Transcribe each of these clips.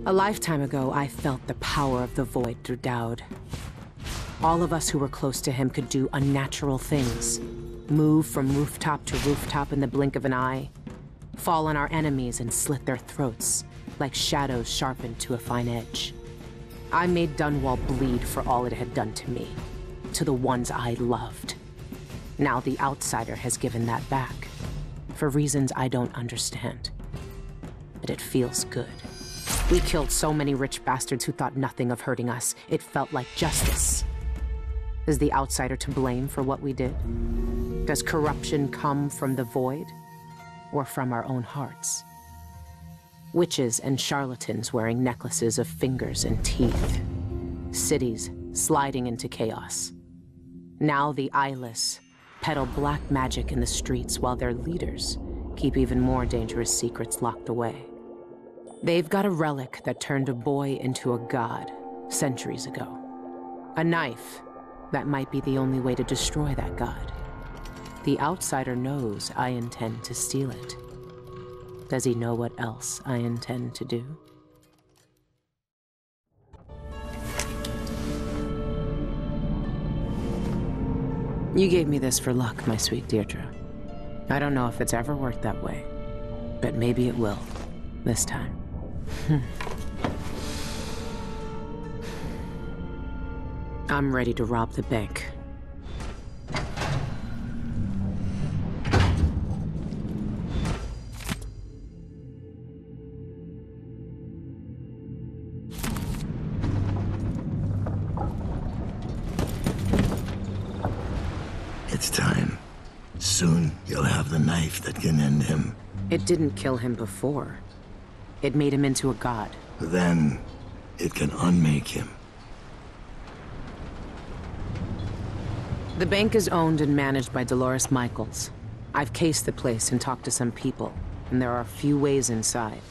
A lifetime ago, I felt the power of the Void through Dowd. All of us who were close to him could do unnatural things. Move from rooftop to rooftop in the blink of an eye. Fall on our enemies and slit their throats, like shadows sharpened to a fine edge. I made Dunwall bleed for all it had done to me, to the ones I loved. Now the Outsider has given that back, for reasons I don't understand. But it feels good. We killed so many rich bastards who thought nothing of hurting us. It felt like justice. Is the Outsider to blame for what we did? Does corruption come from the Void, or from our own hearts? Witches and charlatans wearing necklaces of fingers and teeth. Cities sliding into chaos. Now the eyeless peddle black magic in the streets while their leaders keep even more dangerous secrets locked away. They've got a relic that turned a boy into a god centuries ago. A knife that might be the only way to destroy that god. The Outsider knows I intend to steal it. Does he know what else I intend to do? You gave me this for luck, my sweet Deirdre. I don't know if it's ever worked that way, but maybe it will, this time. I'm ready to rob the bank. It's time. Soon, you'll have the knife that can end him. It didn't kill him before. It made him into a god. Then, it can unmake him. The bank is owned and managed by Dolores Michaels. I've cased the place and talked to some people, and there are a few ways inside.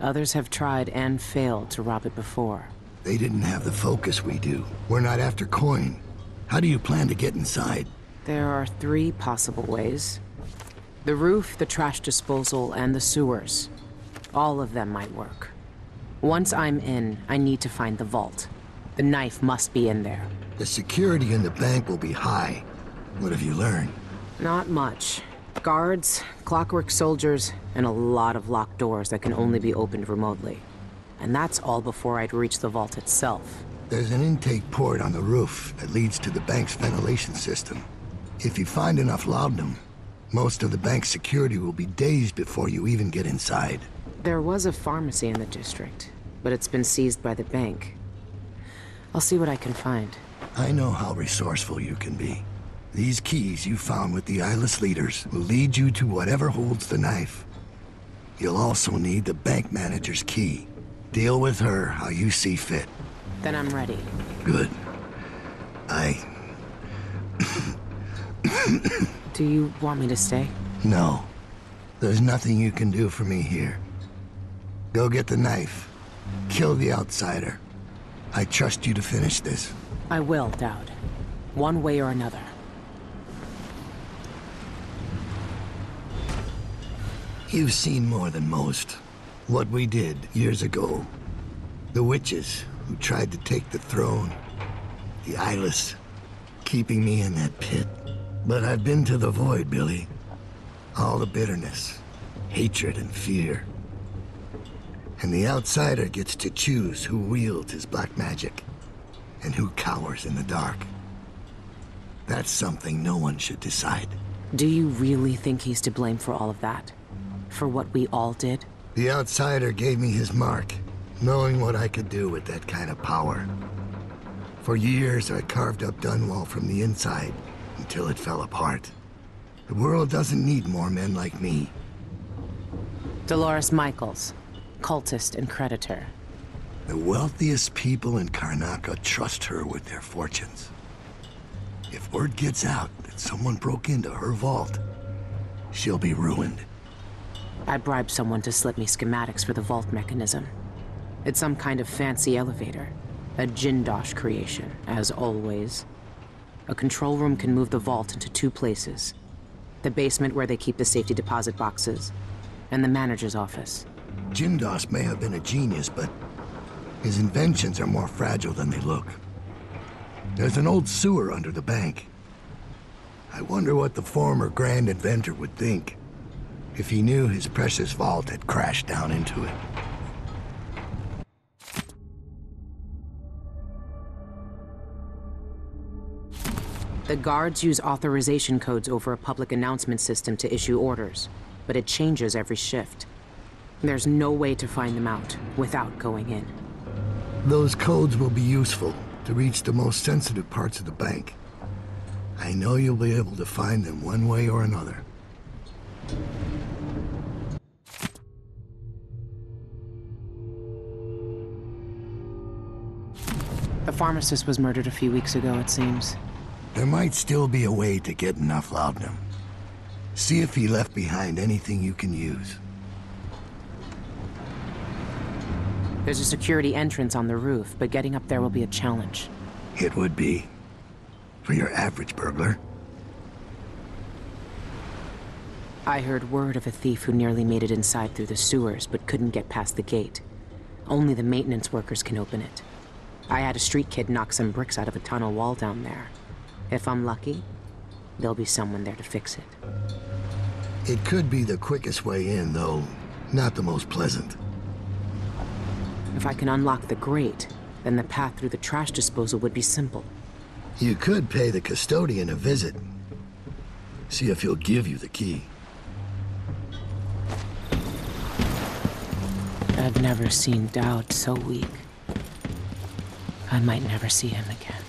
Others have tried and failed to rob it before. They didn't have the focus we do. We're not after coin. How do you plan to get inside? There are 3 possible ways. The roof, the trash disposal, and the sewers. All of them might work. Once I'm in, I need to find the vault. The knife must be in there. The security in the bank will be high. What have you learned? Not much. Guards, clockwork soldiers, and a lot of locked doors that can only be opened remotely. And that's all before I'd reach the vault itself. There's an intake port on the roof that leads to the bank's ventilation system. If you find enough laudanum, most of the bank's security will be dazed before you even get inside. There was a pharmacy in the district, but it's been seized by the bank. I'll see what I can find. I know how resourceful you can be. These keys you found with the eyeless leaders will lead you to whatever holds the knife. You'll also need the bank manager's key. Deal with her how you see fit. Then I'm ready. Good. Do you want me to stay? No. There's nothing you can do for me here. Go get the knife. Kill the Outsider. I trust you to finish this. I will, Dowd. One way or another. You've seen more than most. What we did years ago. The witches who tried to take the throne. The eyeless, keeping me in that pit. But I've been to the Void, Billy. All the bitterness, hatred, and fear. And the Outsider gets to choose who wields his black magic, and who cowers in the dark. That's something no one should decide. Do you really think he's to blame for all of that? For what we all did? The Outsider gave me his mark, knowing what I could do with that kind of power. For years, I carved up Dunwall from the inside, until it fell apart. The world doesn't need more men like me. Dolores Michaels, cultist and creditor. The wealthiest people in Karnaca trust her with their fortunes. If word gets out that someone broke into her vault, she'll be ruined. I bribed someone to slip me schematics for the vault mechanism. It's some kind of fancy elevator. A Jindosh creation, as always. A control room can move the vault into 2 places. The basement where they keep the safety deposit boxes, and the manager's office. Jindos may have been a genius, but his inventions are more fragile than they look. There's an old sewer under the bank. I wonder what the former grand inventor would think if he knew his precious vault had crashed down into it. The guards use authorization codes over a public announcement system to issue orders, but it changes every shift. There's no way to find them out without going in. Those codes will be useful to reach the most sensitive parts of the bank. I know you'll be able to find them one way or another. The pharmacist was murdered a few weeks ago, it seems. There might still be a way to get enough laudanum. See if he left behind anything you can use. There's a security entrance on the roof, but getting up there will be a challenge. It would be. For your average burglar. I heard word of a thief who nearly made it inside through the sewers, but couldn't get past the gate. Only the maintenance workers can open it. I had a street kid knock some bricks out of a tunnel wall down there. If I'm lucky, there'll be someone there to fix it. It could be the quickest way in, though not the most pleasant. If I can unlock the grate, then the path through the trash disposal would be simple. You could pay the custodian a visit. See if he'll give you the key. I've never seen Dowd so weak. I might never see him again.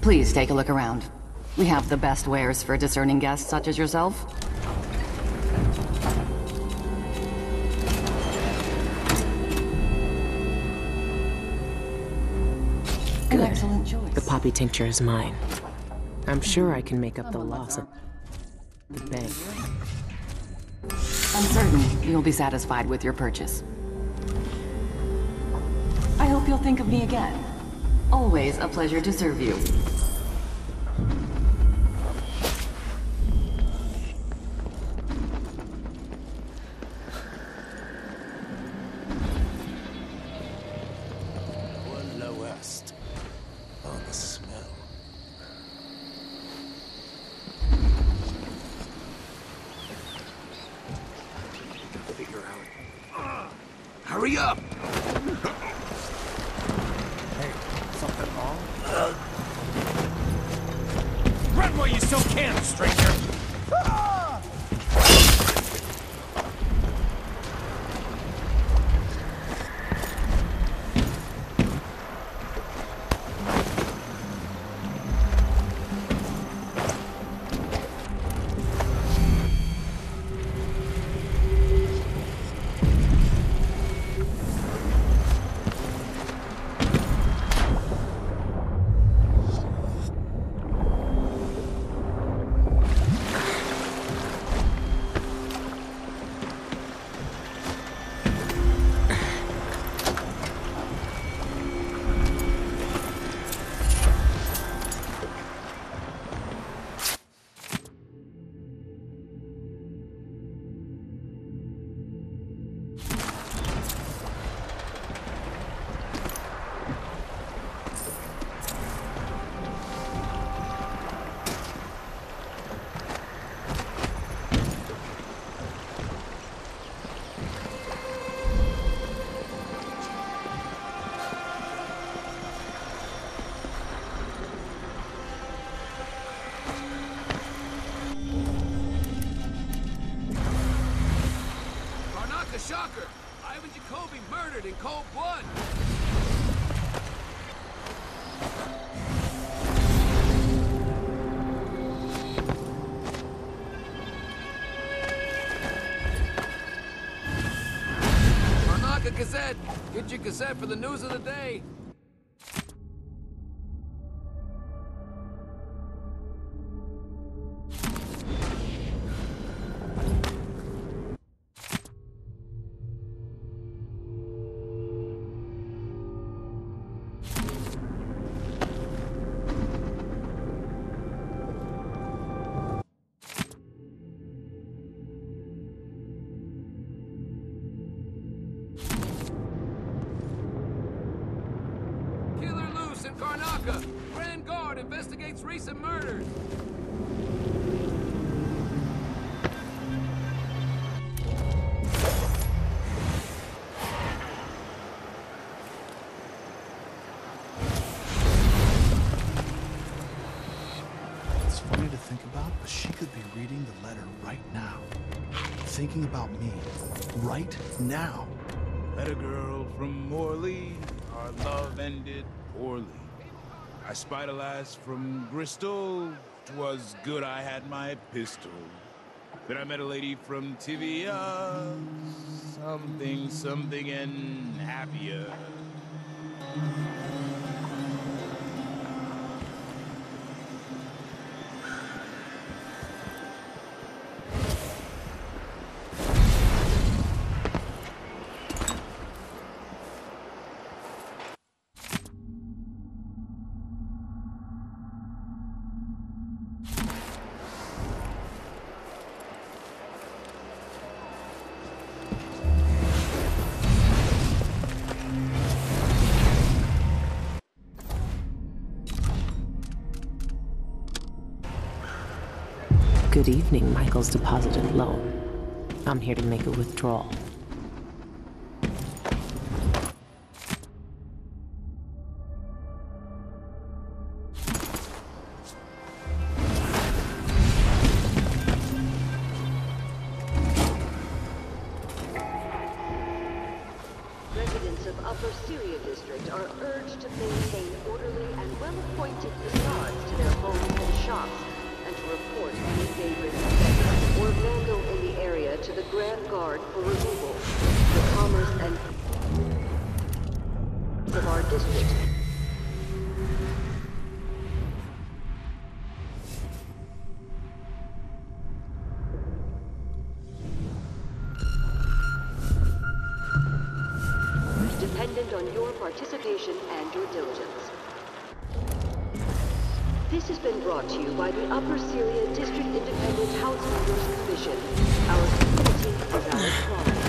Please take a look around. We have the best wares for discerning guests such as yourself. An excellent choice. The poppy tincture is mine. I'm sure I can make up the loss of the bank. I'm certain you'll be satisfied with your purchase. I hope you'll think of me again. Always a pleasure to serve you. One lowest on the smell. Figure out. Hurry up! Hey, something wrong? Run while you still can, stranger! Shocker! Ivan Jacoby murdered in cold blood! Karnaka Gazette! Get your Gazette for the news of the day! Karnaka! Grand Guard investigates recent murders! It's funny to think about, but she could be reading the letter right now. Thinking about me. Right now. Met a girl from Morley. Our love ended poorly. I spied a lass from Bristol. 'Twas good I had my pistol. Then I met a lady from Tivia. Something and happier. Good evening, Michael's deposited loan. I'm here to make a withdrawal. Residents of Upper Syria District are urged to maintain orderly and well-appointed facades to their homes and shops, and to report any vagrant theft or vandal in the area to the Grand Guard for removal. The commerce and of our district. Dependent on your participation and your diligence. This has been brought to you by the Upper Syria District Independent Householders Commission. Our community is our pride.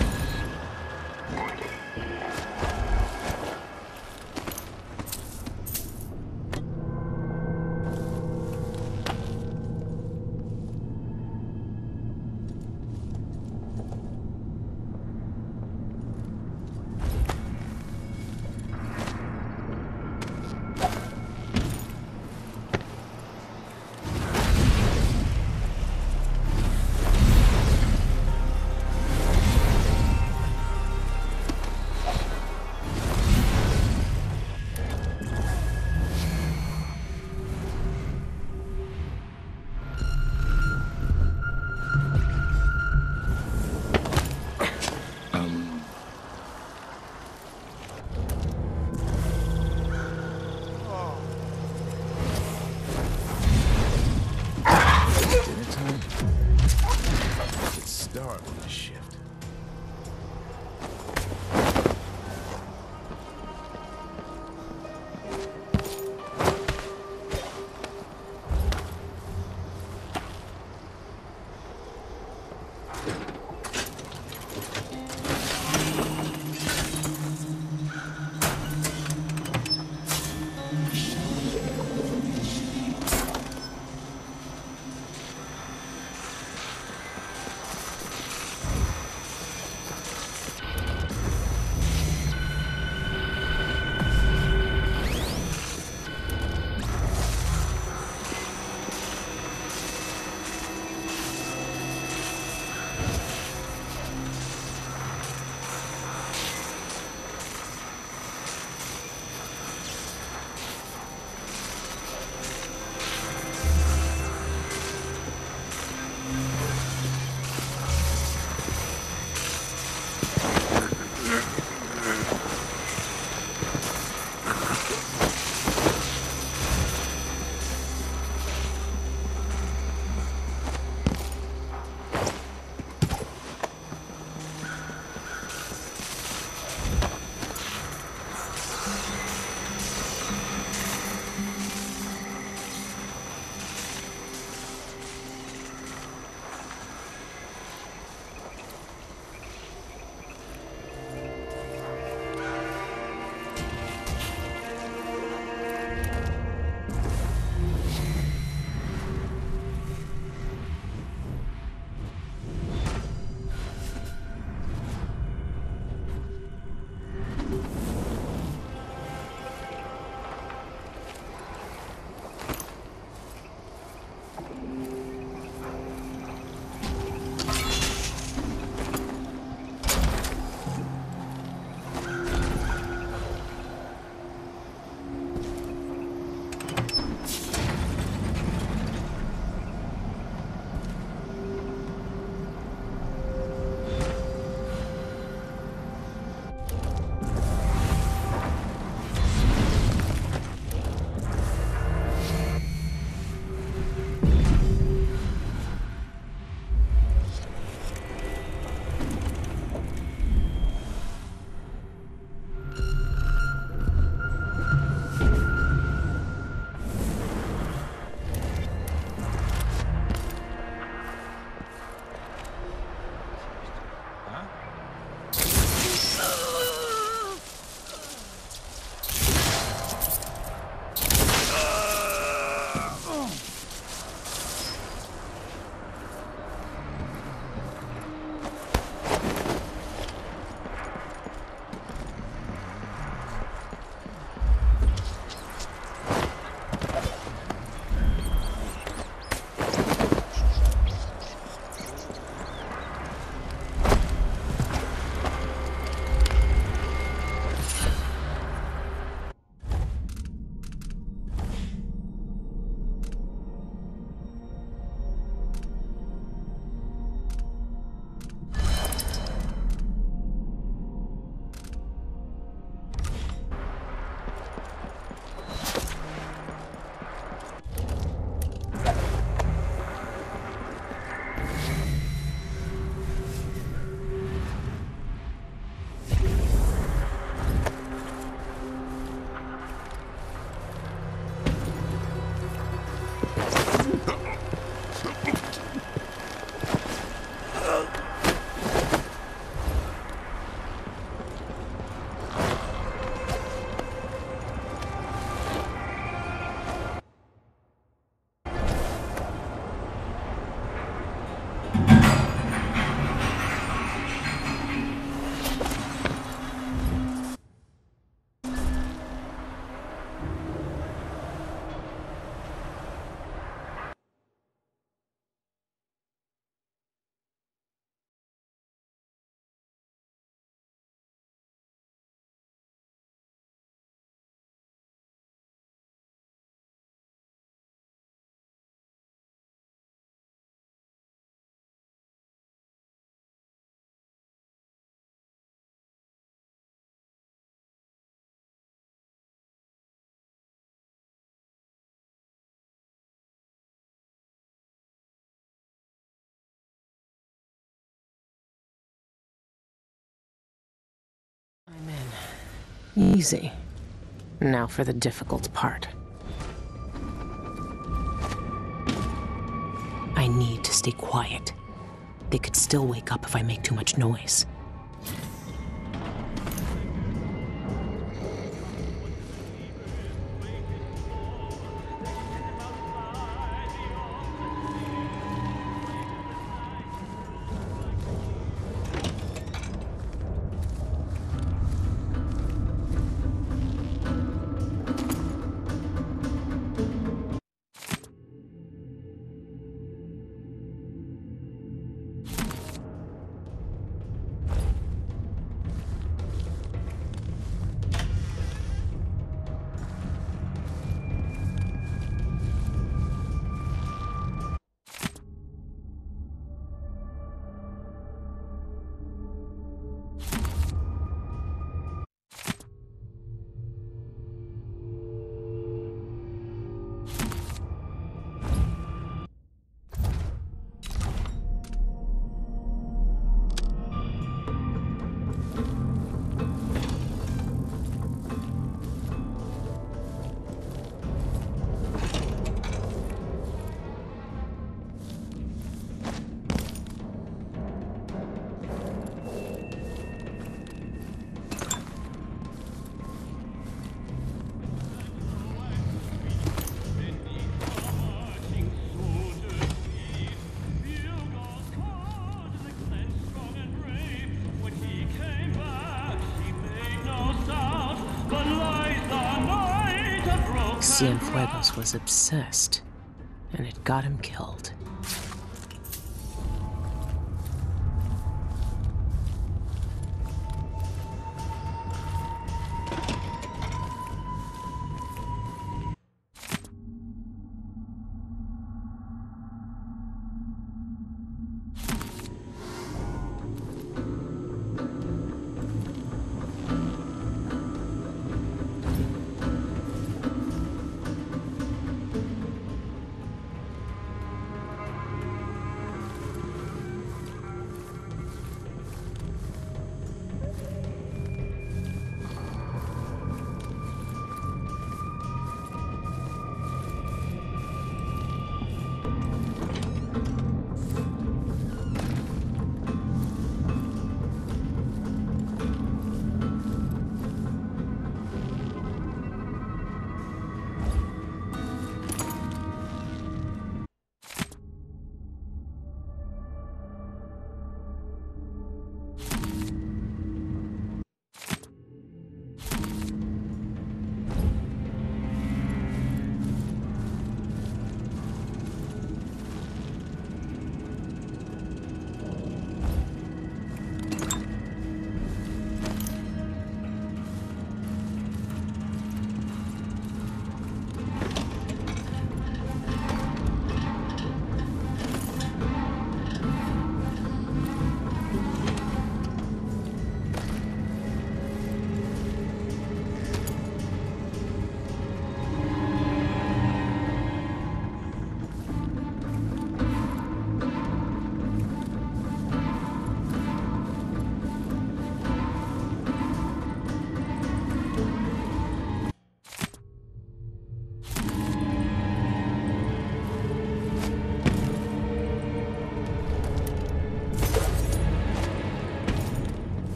I'm in. Easy. Now for the difficult part. I need to stay quiet. They could still wake up if I make too much noise. Cienfuegos was obsessed, and it got him killed.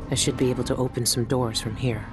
I should be able to open some doors from here.